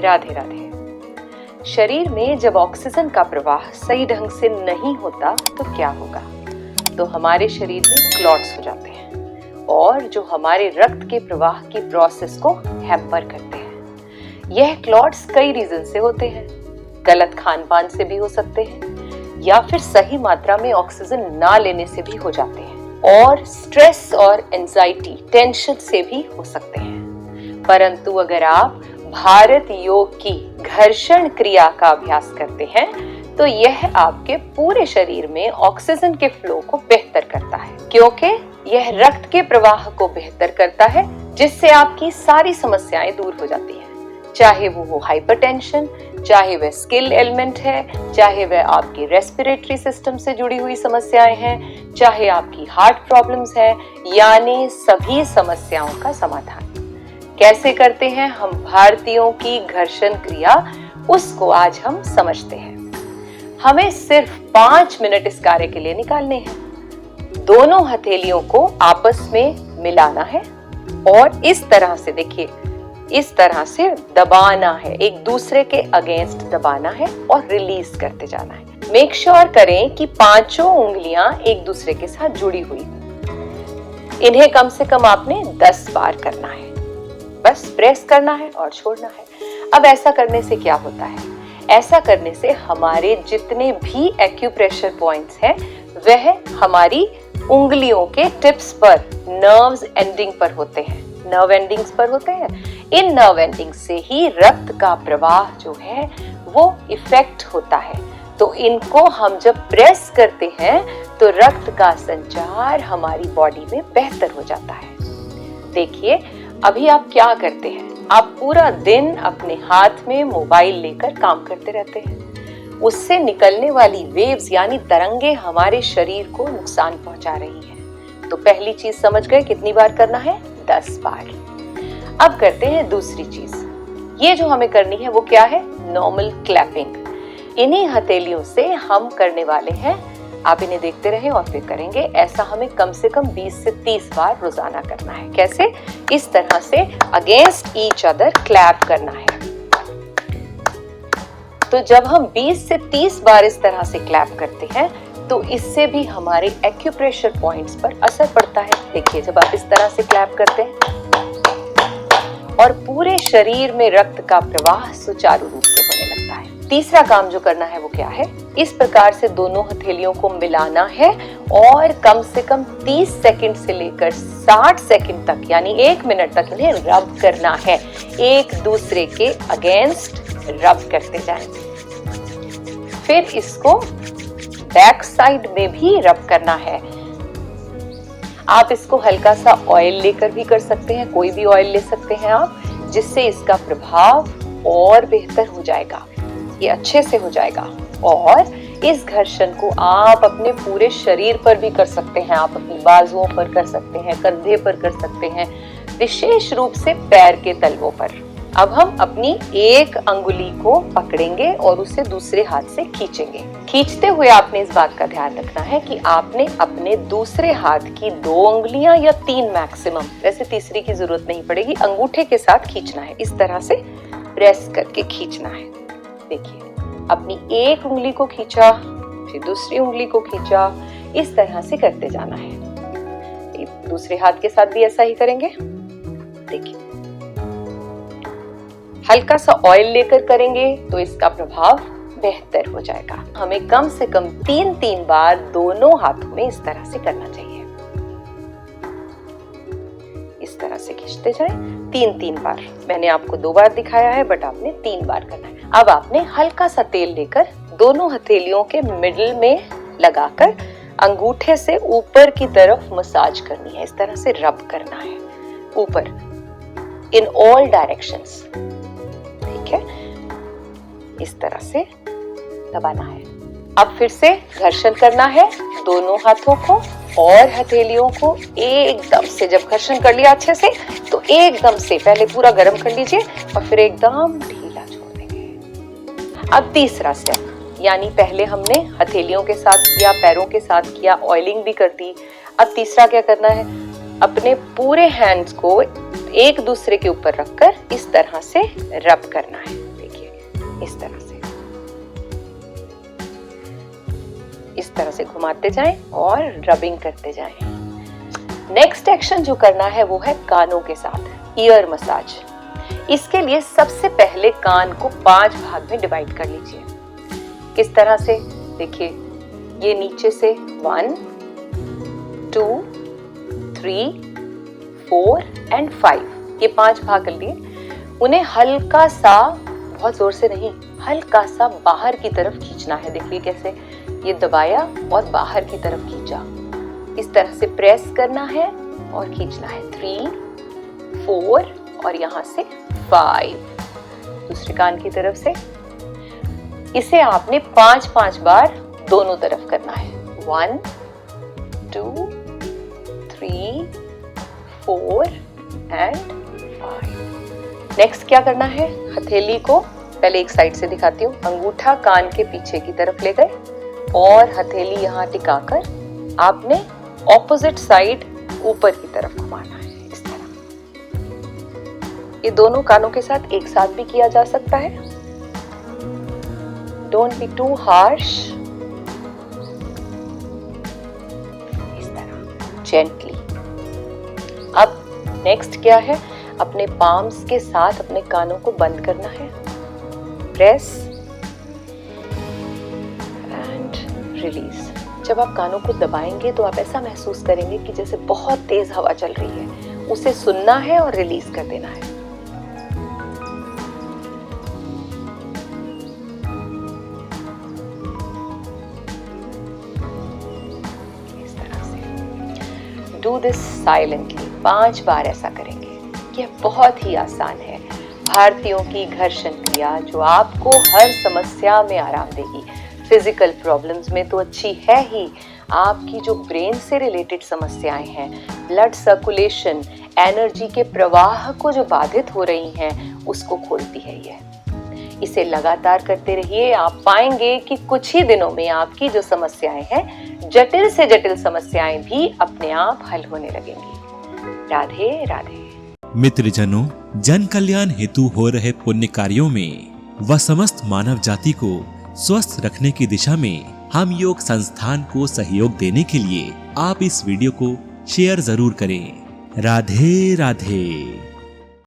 राधे राधे। शरीर में जब ऑक्सीजन का प्रवाह सही ढंग से नहीं होता तो क्या होगा? तो हमारे शरीर में क्लॉट्स हो जाते हैं और जो हमारे रक्त के प्रवाह की प्रोसेस को हैम्पर करते हैं। यह क्लॉट्स कई रीजन से होते हैं। गलत खान पान से भी हो सकते हैं या फिर सही मात्रा में ऑक्सीजन ना लेने से भी हो जाते हैं और स्ट्रेस और एंजाइटी, टेंशन से भी हो सकते हैं। परंतु अगर आप भारत योग की घर्षण क्रिया का अभ्यास करते हैं तो यह आपके पूरे शरीर में ऑक्सीजन के फ्लो को बेहतर करता है, क्योंकि यह रक्त के प्रवाह को बेहतर करता है, जिससे आपकी सारी समस्याएं दूर हो जाती हैं। चाहे वो हो हाइपरटेंशन, चाहे वह स्किल एलिमेंट है, चाहे वह आपके रेस्पिरेटरी सिस्टम से जुड़ी हुई समस्याएं हैं, चाहे आपकी हार्ट प्रॉब्लम्स है, यानी सभी समस्याओं का समाधान कैसे करते हैं हम भारतीयों की घर्षण क्रिया, उसको आज हम समझते हैं। हमें सिर्फ 5 मिनट इस कार्य के लिए निकालने हैं। दोनों हथेलियों को आपस में मिलाना है और इस तरह से, देखिए, इस तरह से दबाना है, एक दूसरे के अगेंस्ट दबाना है और रिलीज करते जाना है। मेक श्योर करें कि पांचों उंगलियां एक दूसरे के साथ जुड़ी हुई हो। इन्हें कम से कम आपने 10 बार करना है। बस प्रेस करना है और छोड़ना है। अब ऐसा करने से क्या होता है? ऐसा करने से हमारे जितने भी एक्यूप्रेशर पॉइंट्स हैं वह हमारी उंगलियों के टिप्स पर, नर्व्स एंडिंग पर होते हैं, नर्व एंडिंग्स पर होते हैं। इन नर्व एंडिंग से ही रक्त का प्रवाह जो है वो इफेक्ट होता है। तो इनको हम जब प्रेस करते हैं तो रक्त का संचार हमारी बॉडी में बेहतर हो जाता है। देखिए, अभी आप क्या करते हैं? आप पूरा दिन अपने हाथ में मोबाइल लेकर काम करते रहते हैं। उससे निकलने वाली वेव्स यानी तरंगे हमारे शरीर को नुकसान पहुंचा रही हैं। तो पहली चीज समझ गए, कितनी बार करना है? 10 बार। अब करते हैं दूसरी चीज। ये जो हमें करनी है वो क्या है? Normal clapping. इन्हीं हथेलियों से हम करने वाले हैं। आप इन्हें देखते रहें और फिर करेंगे। ऐसा हमें कम से कम 20 से 30 बार रोजाना करना है। कैसे? इस तरह से अगेंस्ट ईच अदर क्लैप करना है। तो जब हम 20 से 30 बार इस तरह से क्लैप करते हैं तो इससे भी हमारे एक्यूप्रेशर पॉइंट्स पर असर पड़ता है। देखिए, जब आप इस तरह से क्लैप करते हैं और पूरे शरीर में रक्त का प्रवाह सुचारू रूप से होने लगता है। तीसरा काम जो करना है वो क्या है? इस प्रकार से दोनों हथेलियों को मिलाना है और कम से कम 30 सेकंड से लेकर 60 सेकंड तक, यानी 1 मिनट तक इन्हें रब करना है। एक दूसरे के अगेंस्ट रब करते जाएं। फिर इसको बैक साइड में भी रब करना है। आप इसको हल्का सा ऑयल लेकर भी कर सकते हैं, कोई भी ऑयल ले सकते हैं आप, जिससे इसका प्रभाव और बेहतर हो जाएगा, ये अच्छे से हो जाएगा। और इस घर्षण को आप अपने पूरे शरीर पर भी कर सकते हैं। आप अपनी बाजुओं पर कर सकते हैं, कंधे पर कर सकते हैं, विशेष रूप से पैर के तलवों पर। अब हम अपनी एक अंगुली को पकड़ेंगे और उसे दूसरे हाथ से खींचेंगे। खींचते हुए आपने इस बात का ध्यान रखना है कि आपने अपने दूसरे हाथ की 2 अंगुलियां या 3 मैक्सिमम, वैसे तीसरी की जरूरत नहीं पड़ेगी, अंगूठे के साथ खींचना है। इस तरह से प्रेस करके खींचना है। देखिए, अपनी एक उंगली को खींचा, फिर दूसरी उंगली को खींचा, इस तरह से करते जाना है। दूसरे हाथ के साथ भी ऐसा ही करेंगे। देखिए, हल्का सा ऑयल लेकर करेंगे तो इसका प्रभाव बेहतर हो जाएगा। हमें कम से कम 3-3 बार दोनों हाथों में इस तरह से करना चाहिए। इस तरह से खींचते जाएं 3-3 बार। मैंने आपको 2 बार दिखाया है, बट आपने 3 बार करना है। अब आपने हल्का सा तेल लेकर दोनों हथेलियों के मिडिल में लगाकर अंगूठे से ऊपर की तरफ मसाज करनी है। इस तरह से रब करना है ऊपर, इन ऑल डायरेक्शंस। ठीक है, इस तरह से दबाना है। अब फिर से घर्षण करना है दोनों हाथों को और हथेलियों को एकदम से। जब घर्षण कर लिया अच्छे से तो एकदम से पहले पूरा गर्म कर लीजिए और फिर एकदम ढीला छोड़ देंगे। अब तीसरा स्टेप, यानी पहले हमने हथेलियों के साथ किया, पैरों के साथ किया, ऑयलिंग भी कर दी। अब तीसरा क्या करना है? अपने पूरे हैंड्स को एक दूसरे के ऊपर रखकर इस तरह से रब करना है। इस तरह से घुमाते जाएं और रबिंग करते जाएं। नेक्स्ट एक्शन जो करना है वो है कानों के साथ ईयर मसाज। इसके लिए सबसे पहले कान को 5 भाग में डिवाइड कर लीजिए। किस तरह से? देखिए, ये नीचे से 1, 2, 3, 4 एंड 5, ये 5 भाग कर लिए। उन्हें हल्का सा, बहुत जोर से नहीं, हल्का सा बाहर की तरफ खींचना है। देखिए कैसे, ये दबाया और बाहर की तरफ खींचा। इस तरह से प्रेस करना है और खींचना है। 3, 4 और यहाँ से 5। दूसरे कान की तरफ से इसे आपने 5-5 बार दोनों तरफ करना है। 1, 2, 3, 4 एंड 5। नेक्स्ट क्या करना है? हथेली को पहले एक साइड से दिखाती हूँ। अंगूठा कान के पीछे की तरफ ले गए और हथेली यहाँ टिकाकर आपने ऑपोजिट साइड ऊपर की तरफ घुमाना है। इस तरह ये दोनों कानों के साथ एक साथ भी किया जा सकता है। Don't be too harsh. इस तरह जेंटली। अब नेक्स्ट क्या है? अपने पाम्स के साथ अपने कानों को बंद करना है। Press and release. जब आप कानों को दबाएंगे तो आप ऐसा महसूस करेंगे कि जैसे बहुत तेज हवा चल रही है। उसे सुनना है और रिलीज कर देना है। इस तरह से डू दिस साइलेंटली 5 बार ऐसा करेंगे। यह बहुत ही आसान है। भारतीयों की घर्षण क्रिया जो आपको हर समस्या में आराम देगी। फिजिकल प्रॉब्लम्स में तो अच्छी है ही, आपकी जो ब्रेन से रिलेटेड समस्याएं हैं, ब्लड सर्कुलेशन, एनर्जी के प्रवाह को जो बाधित हो रही हैं, उसको खोलती है ये। इसे लगातार करते रहिए। आप पाएंगे कि कुछ ही दिनों में आपकी जो समस्याएं हैं, जटिल से जटिल समस्याएं भी अपने आप हल होने लगेंगी। राधे राधे। मित्रजनों, जन कल्याण हेतु हो रहे पुण्य कार्यों में व समस्त मानव जाति को स्वस्थ रखने की दिशा में हम योग संस्थान को सहयोग देने के लिए आप इस वीडियो को शेयर जरूर करें। राधे राधे।